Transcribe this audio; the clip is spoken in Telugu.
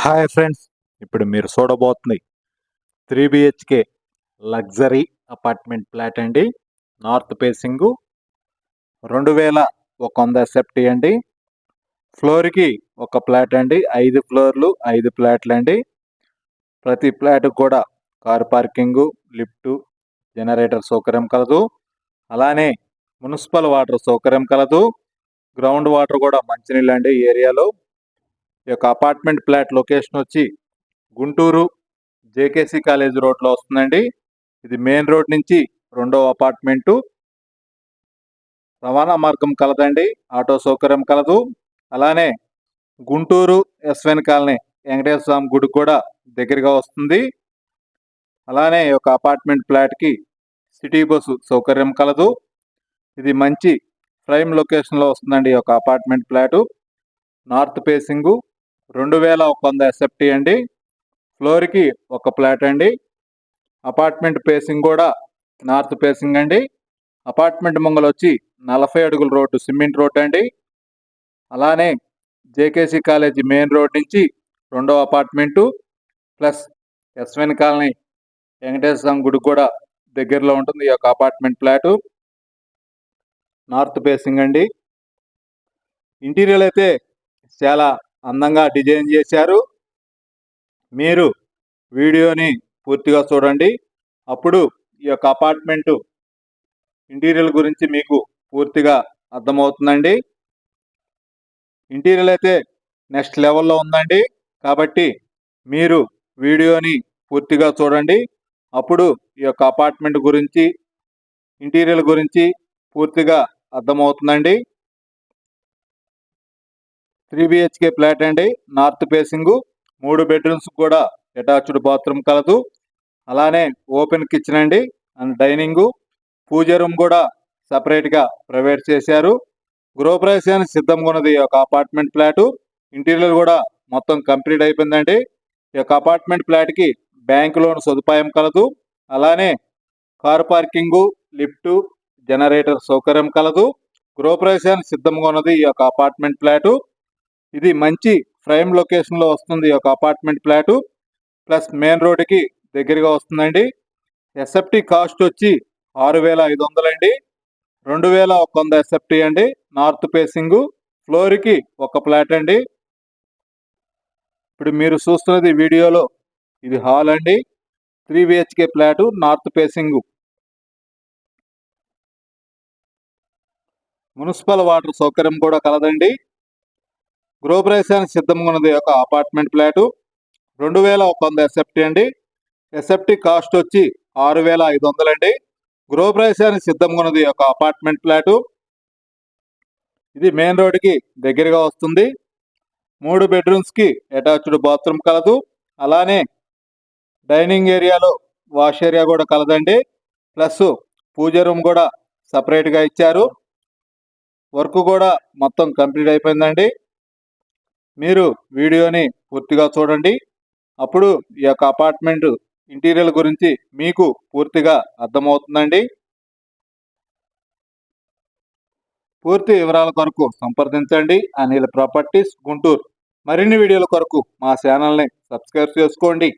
హాయ్ ఫ్రెండ్స్, ఇప్పుడు మీరు చూడబోతుంది 3 BHK లగ్జరీ అపార్ట్మెంట్ ఫ్లాట్ అండి. నార్త్ ఫేసింగు 2100 SFT అండి. ఫ్లోర్కి ఒక ఫ్లాట్ అండి. 5 ఫ్లోర్లు 5 ఫ్లాట్లు అండి. ప్రతి ఫ్లాట్కి కూడా కార్ పార్కింగు, లిఫ్టు, జనరేటర్ సౌకర్యం కలదు. అలానే మున్సిపల్ వాటర్ సౌకర్యం కలదు. గ్రౌండ్ వాటర్ కూడా మంచినీళ్ళు అండి. ఈ ఏరియాలో ఈ యొక్క అపార్ట్మెంట్ ఫ్లాట్ లొకేషన్ వచ్చి గుంటూరు జేకేసీ కాలేజ్ రోడ్లో వస్తుందండి. ఇది మెయిన్ రోడ్ నుంచి రెండవ అపార్ట్మెంటు. రవాణా మార్గం కలదండి. ఆటో సౌకర్యం కలదు. అలానే గుంటూరు ఎస్వెన్ కాలనీ వెంకటేశ్వర స్వామి గుడి కూడా దగ్గరగా వస్తుంది. అలానే ఈ యొక్క అపార్ట్మెంట్ ఫ్లాట్కి సిటీ బస్సు సౌకర్యం కలదు. ఇది మంచి ప్రైమ్ లొకేషన్లో వస్తుందండి. ఈ యొక్క apartment flat north facing 2100 SFT అండి. ఫ్లోర్కి ఒక ఫ్లాట్ అండి. అపార్ట్మెంట్ ఫేసింగ్ కూడా నార్త్ ఫేసింగ్ అండి. అపార్ట్మెంట్ ముంగలు వచ్చి 40 అడుగుల రోడ్డు, సిమెంట్ రోడ్డు అండి. అలానే జేకేసీ కాలేజీ మెయిన్ రోడ్ నుంచి రెండవ అపార్ట్మెంటు ప్లస్ ఎస్వెన్ కాలనీ వెంకటేశ్వర స్వామి గుడి కూడా దగ్గరలో ఉంటుంది ఈ యొక్క అపార్ట్మెంట్ ఫ్లాటు. నార్త్ ఫేసింగ్ అండి. ఇంటీరియర్ అయితే చాలా అందంగా డిజైన్ చేశారు. మీరు వీడియోని పూర్తిగా చూడండి. అప్పుడు ఈ యొక్క అపార్ట్మెంటు ఇంటీరియర్ గురించి మీకు పూర్తిగా అర్థమవుతుందండి. ఇంటీరియర్ అయితే నెక్స్ట్ లెవెల్లో ఉందండి. కాబట్టి మీరు వీడియోని పూర్తిగా చూడండి. అప్పుడు ఈ యొక్క అపార్ట్మెంట్ గురించి, ఇంటీరియర్ గురించి పూర్తిగా అర్థమవుతుందండి. 3 BHK ఫ్లాట్ అండి. నార్త్ ఫేసింగు 3 బెడ్రూమ్స్ కూడా అటాచ్డ్ బాత్రూమ్ కలదు. అలానే ఓపెన్ కిచెన్ అండి అండ్ డైనింగు. పూజ రూమ్ కూడా సపరేట్గా ప్రొవైడ్ చేశారు. గృహప్రవేశానికి సిద్ధంగా ఉన్నది ఈ యొక్క అపార్ట్మెంట్ ఫ్లాటు. ఇంటీరియర్ కూడా మొత్తం కంప్లీట్ అయిపోయిందండి. ఈ యొక్క అపార్ట్మెంట్ ఫ్లాట్కి బ్యాంక్ లోన్ సదుపాయం కలదు. అలానే కార్ పార్కింగు, లిఫ్టు, జనరేటర్ సౌకర్యం కలదు. గృహప్రవేశానికి సిద్ధంగా ఉన్నది ఈ యొక్క అపార్ట్మెంట్ ఫ్లాటు. ఇది మంచి ప్రైమ్ లొకేషన్లో వస్తుంది ఈ యొక్క అపార్ట్మెంట్ ఫ్లాటు. ప్లస్ మెయిన్ రోడ్డుకి దగ్గరగా వస్తుందండి. ఎస్ఎఫ్టీ కాస్ట్ వచ్చి 6500 అండి. 2100 SFT అండి. నార్త్ ఫేసింగు ఫ్లోర్కి ఒక ఫ్లాట్ అండి. ఇప్పుడు మీరు చూస్తున్నది వీడియోలో ఇది హాల్ అండి. 3 BHK flat north facing. Municipal water సౌకర్యం కూడా కలదండి. గృహప్రవేశానికి సిద్ధంగా ఉన్నది యొక్క అపార్ట్మెంట్ ఫ్లాటు. 2100 SFT అండి. ఎస్ఎఫ్టీ కాస్ట్ వచ్చి 6500 అండి. గృహప్రవేశానికి సిద్ధంగా ఉన్నది యొక్క అపార్ట్మెంట్ ఫ్లాటు. ఇది మెయిన్ రోడ్డుకి దగ్గరగా వస్తుంది. 3 బెడ్రూమ్స్కి అటాచ్డ్ బాత్రూమ్ కలదు. అలానే డైనింగ్ ఏరియాలో వాష్ ఏరియా కూడా కలదండి. ప్లస్ పూజ రూమ్ కూడా సపరేట్గా ఇచ్చారు. వర్క్ కూడా మొత్తం కంప్లీట్ అయిపోయిందండి. మీరు వీడియోని పూర్తిగా చూడండి. అప్పుడు ఈ యొక్క అపార్ట్మెంట్ ఇంటీరియర్ గురించి మీకు పూర్తిగా అర్థమవుతుందండి. పూర్తి వివరాల కొరకు సంప్రదించండి అనిల్ ప్రాపర్టీస్ గుంటూరు. మరిన్ని వీడియోల కొరకు మా ఛానల్ని సబ్స్క్రైబ్ చేసుకోండి.